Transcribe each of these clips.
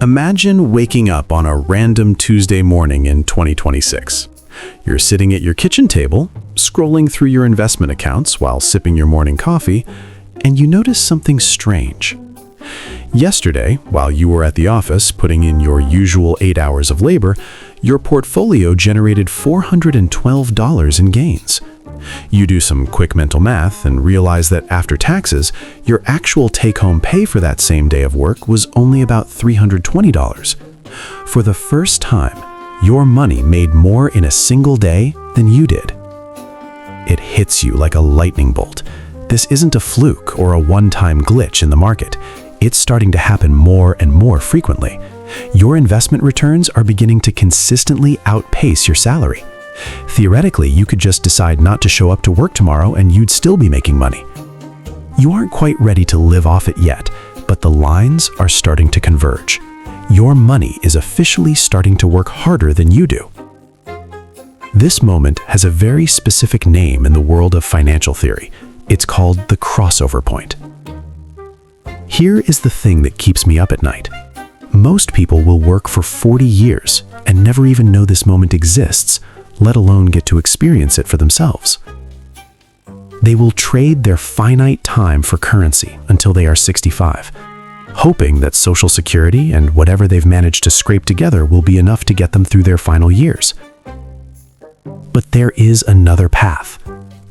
Imagine waking up on a random Tuesday morning in 2026. You're sitting at your kitchen table, scrolling through your investment accounts while sipping your morning coffee, and you notice something strange. Yesterday, while you were at the office putting in your usual 8 hours of labor, your portfolio generated $412 in gains. You do some quick mental math and realize that after taxes, your actual take-home pay for that same day of work was only about $320. For the first time, your money made more in a single day than you did. It hits you like a lightning bolt. This isn't a fluke or a one-time glitch in the market. It's starting to happen more and more frequently. Your investment returns are beginning to consistently outpace your salary. Theoretically, you could just decide not to show up to work tomorrow and you'd still be making money. You aren't quite ready to live off it yet, but the lines are starting to converge. Your money is officially starting to work harder than you do. This moment has a very specific name in the world of financial theory. It's called the crossover point. Here is the thing that keeps me up at night. Most people will work for 40 years and never even know this moment exists, let alone get to experience it for themselves. They will trade their finite time for currency until they are 65, hoping that Social Security and whatever they've managed to scrape together will be enough to get them through their final years. But there is another path,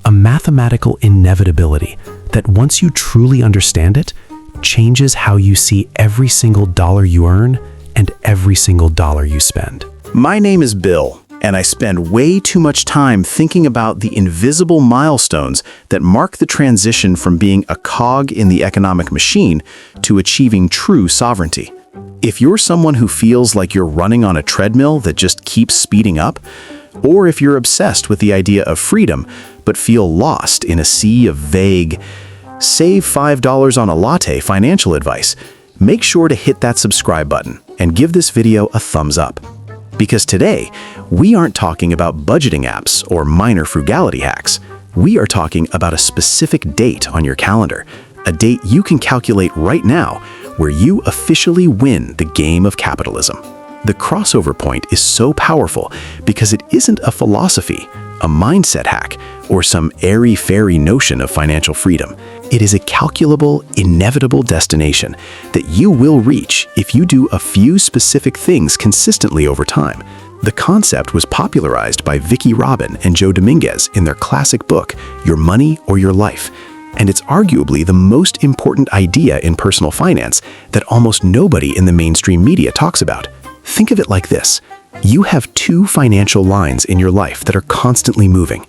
a mathematical inevitability that once you truly understand it, changes how you see every single dollar you earn and every single dollar you spend. My name is Bill, and I spend way too much time thinking about the invisible milestones that mark the transition from being a cog in the economic machine to achieving true sovereignty. If you're someone who feels like you're running on a treadmill that just keeps speeding up, or if you're obsessed with the idea of freedom but feel lost in a sea of vague, save $5 on a latte financial advice, make sure to hit that subscribe button and give this video a thumbs up. Because today, we aren't talking about budgeting apps or minor frugality hacks. We are talking about a specific date on your calendar, a date you can calculate right now where you officially win the game of capitalism. The crossover point is so powerful because it isn't a philosophy, a mindset hack, or some airy-fairy notion of financial freedom. It is a calculable, inevitable destination that you will reach if you do a few specific things consistently over time. The concept was popularized by Vicki Robin and Joe Dominguez in their classic book, Your Money or Your Life, and it's arguably the most important idea in personal finance that almost nobody in the mainstream media talks about. Think of it like this. You have two financial lines in your life that are constantly moving.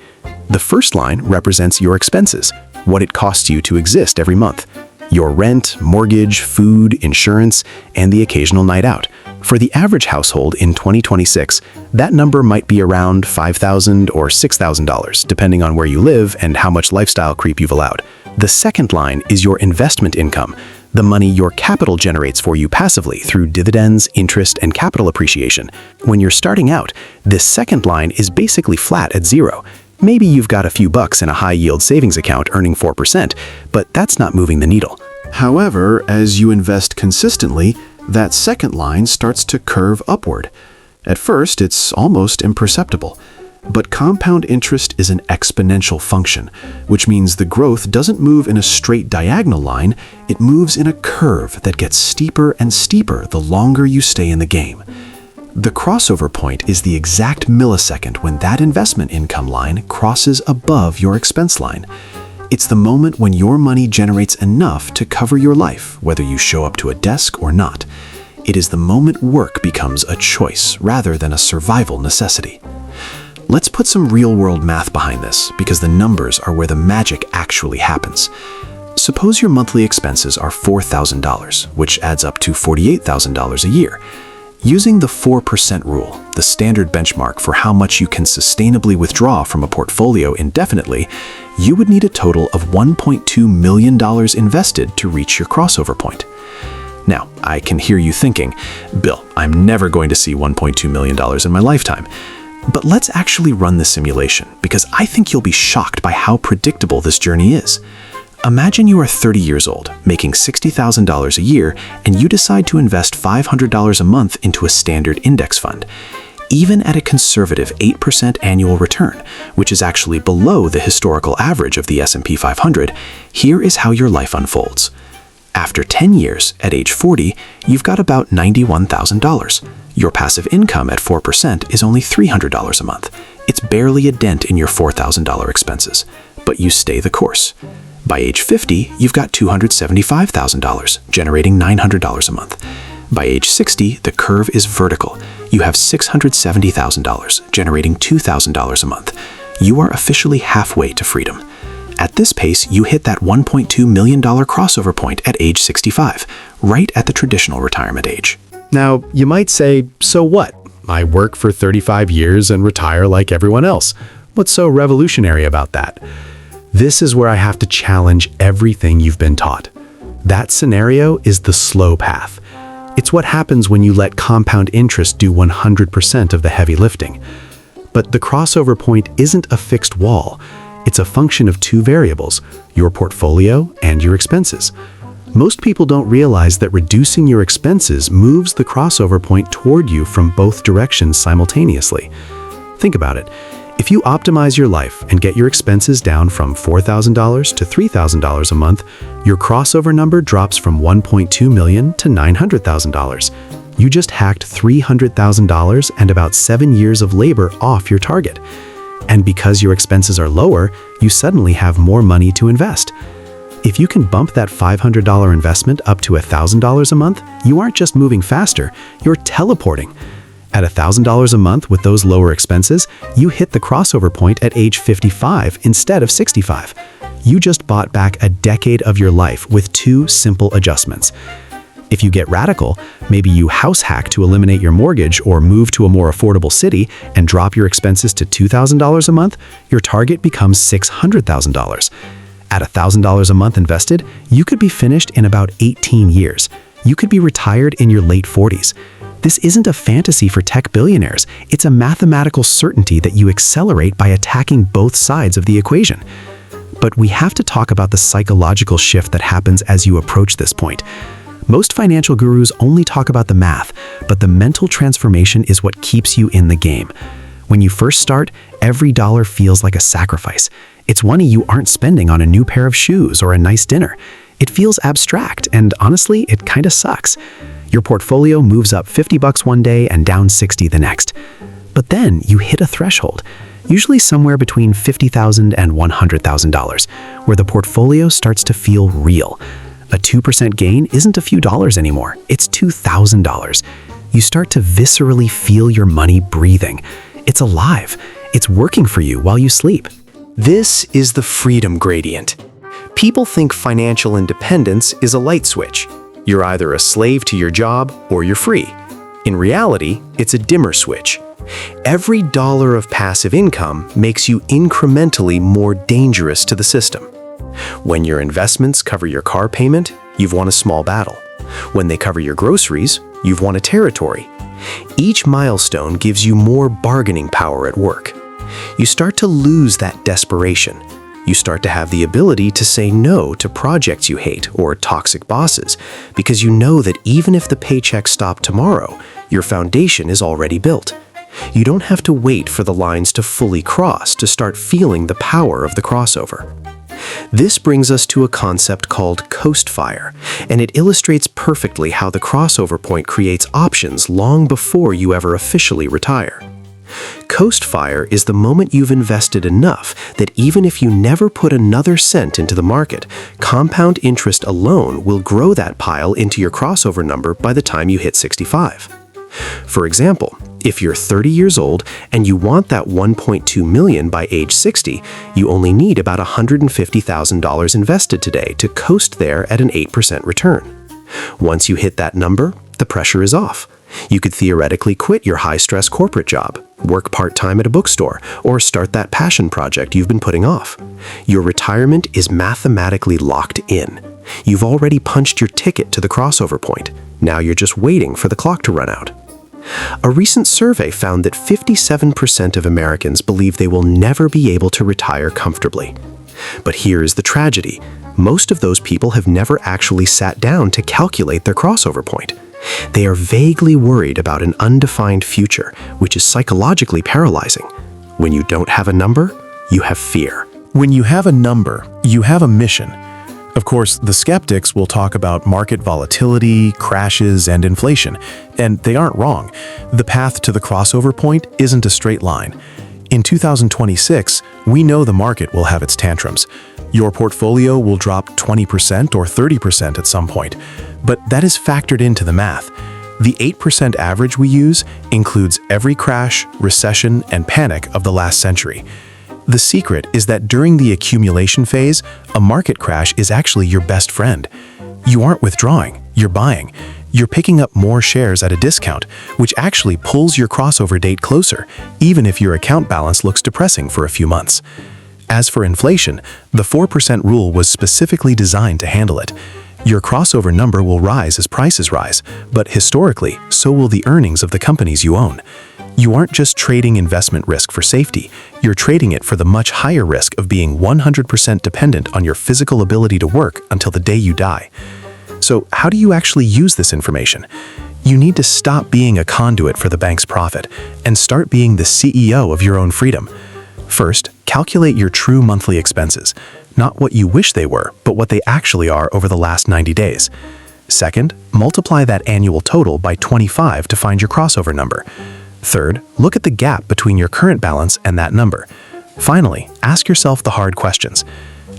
The first line represents your expenses, what it costs you to exist every month. Your rent, mortgage, food, insurance, and the occasional night out. For the average household in 2026, that number might be around $5,000 or $6,000, depending on where you live and how much lifestyle creep you've allowed. The second line is your investment income, the money your capital generates for you passively through dividends, interest, and capital appreciation. When you're starting out, this second line is basically flat at zero. Maybe you've got a few bucks in a high-yield savings account earning 4%, but that's not moving the needle. However, as you invest consistently, that second line starts to curve upward. At first, it's almost imperceptible. But compound interest is an exponential function, which means the growth doesn't move in a straight diagonal line, it moves in a curve that gets steeper and steeper the longer you stay in the game. The crossover point is the exact millisecond when that investment income line crosses above your expense line. It's the moment when your money generates enough to cover your life, whether you show up to a desk or not. It is the moment work becomes a choice rather than a survival necessity. Let's put some real-world math behind this, because the numbers are where the magic actually happens. Suppose your monthly expenses are $4,000, which adds up to $48,000 a year. Using the 4% rule, the standard benchmark for how much you can sustainably withdraw from a portfolio indefinitely, you would need a total of $1.2 million invested to reach your crossover point. Now, I can hear you thinking, Bill, I'm never going to see $1.2 million in my lifetime. But let's actually run the simulation, because I think you'll be shocked by how predictable this journey is. Imagine you are 30 years old, making $60,000 a year, and you decide to invest $500 a month into a standard index fund. Even at a conservative 8% annual return, which is actually below the historical average of the S&P 500, here is how your life unfolds. After 10 years, at age 40, you've got about $91,000. Your passive income at 4% is only $300 a month. It's barely a dent in your $4,000 expenses, but you stay the course. By age 50, you've got $275,000, generating $900 a month. By age 60, the curve is vertical. You have $670,000, generating $2,000 a month. You are officially halfway to freedom. At this pace, you hit that $1.2 million crossover point at age 65, right at the traditional retirement age. Now, you might say, so what? I work for 35 years and retire like everyone else. What's so revolutionary about that? This is where I have to challenge everything you've been taught. That scenario is the slow path. It's what happens when you let compound interest do 100% of the heavy lifting. But the crossover point isn't a fixed wall. It's a function of two variables, your portfolio and your expenses. Most people don't realize that reducing your expenses moves the crossover point toward you from both directions simultaneously. Think about it. If you optimize your life and get your expenses down from $4,000 to $3,000 a month, your crossover number drops from $1.2 million to $900,000. You just hacked $300,000 and about 7 years of labor off your target. And because your expenses are lower, you suddenly have more money to invest. If you can bump that $500 investment up to $1,000 a month, you aren't just moving faster, you're teleporting. At $1,000 a month with those lower expenses, you hit the crossover point at age 55 instead of 65. You just bought back a decade of your life with two simple adjustments. If you get radical, maybe you house hack to eliminate your mortgage or move to a more affordable city and drop your expenses to $2,000 a month, your target becomes $600,000. At $1,000 a month invested, you could be finished in about 18 years. You could be retired in your late 40s. This isn't a fantasy for tech billionaires. It's a mathematical certainty that you accelerate by attacking both sides of the equation. But we have to talk about the psychological shift that happens as you approach this point. Most financial gurus only talk about the math, but the mental transformation is what keeps you in the game. When you first start, every dollar feels like a sacrifice. It's money you aren't spending on a new pair of shoes or a nice dinner. It feels abstract, and honestly, it kind of sucks. Your portfolio moves up $50 one day and down $60 the next. But then you hit a threshold, usually somewhere between $50,000 and $100,000, where the portfolio starts to feel real. A 2% gain isn't a few dollars anymore, it's $2,000. You start to viscerally feel your money breathing. It's alive. It's working for you while you sleep. This is the freedom gradient. People think financial independence is a light switch. You're either a slave to your job or you're free. In reality, it's a dimmer switch. Every dollar of passive income makes you incrementally more dangerous to the system. When your investments cover your car payment, you've won a small battle. When they cover your groceries, you've won a territory. Each milestone gives you more bargaining power at work. You start to lose that desperation. You start to have the ability to say no to projects you hate or toxic bosses, because you know that even if the paycheck stopped tomorrow, your foundation is already built. You don't have to wait for the lines to fully cross to start feeling the power of the crossover. This brings us to a concept called coast fire, and it illustrates perfectly how the crossover point creates options long before you ever officially retire. Coast fire is the moment you've invested enough that even if you never put another cent into the market, compound interest alone will grow that pile into your crossover number by the time you hit 65. For example, if you're 30 years old and you want that $1.2 million by age 60, you only need about $150,000 invested today to coast there at an 8% return. Once you hit that number, the pressure is off. You could theoretically quit your high-stress corporate job, work part-time at a bookstore, or start that passion project you've been putting off. Your retirement is mathematically locked in. You've already punched your ticket to the crossover point. Now you're just waiting for the clock to run out. A recent survey found that 57% of Americans believe they will never be able to retire comfortably. But here is the tragedy. Most of those people have never actually sat down to calculate their crossover point. They are vaguely worried about an undefined future, which is psychologically paralyzing. When you don't have a number, you have fear. When you have a number, you have a mission. Of course, the skeptics will talk about market volatility, crashes, and inflation, and they aren't wrong. The path to the crossover point isn't a straight line. In 2026, we know the market will have its tantrums. Your portfolio will drop 20% or 30% at some point, but that is factored into the math. The 8% average we use includes every crash, recession, and panic of the last century. The secret is that during the accumulation phase, a market crash is actually your best friend. You aren't withdrawing, you're buying. You're picking up more shares at a discount, which actually pulls your crossover date closer, even if your account balance looks depressing for a few months. As for inflation, the 4% rule was specifically designed to handle it. Your crossover number will rise as prices rise, but historically, so will the earnings of the companies you own. You aren't just trading investment risk for safety, you're trading it for the much higher risk of being 100% dependent on your physical ability to work until the day you die. So how do you actually use this information? You need to stop being a conduit for the bank's profit and start being the CEO of your own freedom. First, calculate your true monthly expenses, not what you wish they were, but what they actually are over the last 90 days. Second, multiply that annual total by 25 to find your crossover number. Third, look at the gap between your current balance and that number. Finally, ask yourself the hard questions.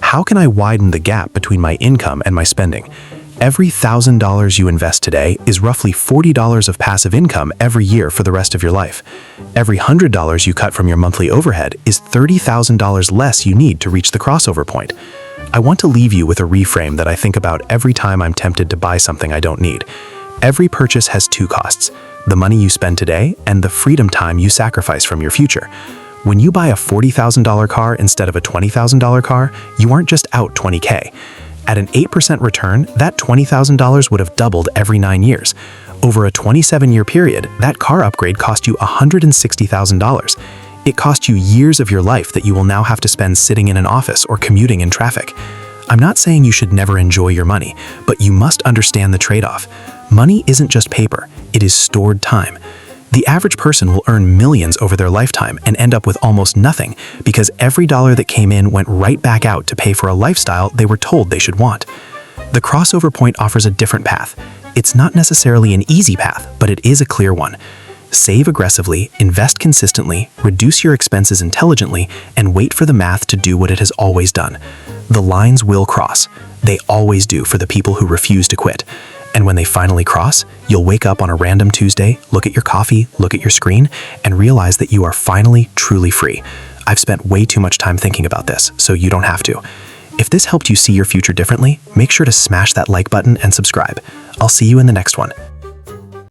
How can I widen the gap between my income and my spending? Every $1,000 you invest today is roughly $40 of passive income every year for the rest of your life. Every $100 you cut from your monthly overhead is $30,000 less you need to reach the crossover point. I want to leave you with a reframe that I think about every time I'm tempted to buy something I don't need. Every purchase has two costs: the money you spend today and the freedom time you sacrifice from your future. When you buy a $40,000 car instead of a $20,000 car, you aren't just out $20K. At an 8% return, that $20,000 would have doubled every 9 years. Over a 27-year period, that car upgrade cost you $160,000. It cost you years of your life that you will now have to spend sitting in an office or commuting in traffic. I'm not saying you should never enjoy your money, but you must understand the trade-off. Money isn't just paper, it is stored time. The average person will earn millions over their lifetime and end up with almost nothing because every dollar that came in went right back out to pay for a lifestyle they were told they should want. The crossover point offers a different path. It's not necessarily an easy path, but it is a clear one. Save aggressively, invest consistently, reduce your expenses intelligently, and wait for the math to do what it has always done. The lines will cross. They always do for the people who refuse to quit. And when they finally cross, you'll wake up on a random Tuesday, look at your coffee, look at your screen, and realize that you are finally truly free. I've spent way too much time thinking about this, so you don't have to. If this helped you see your future differently, make sure to smash that like button and subscribe. I'll see you in the next one.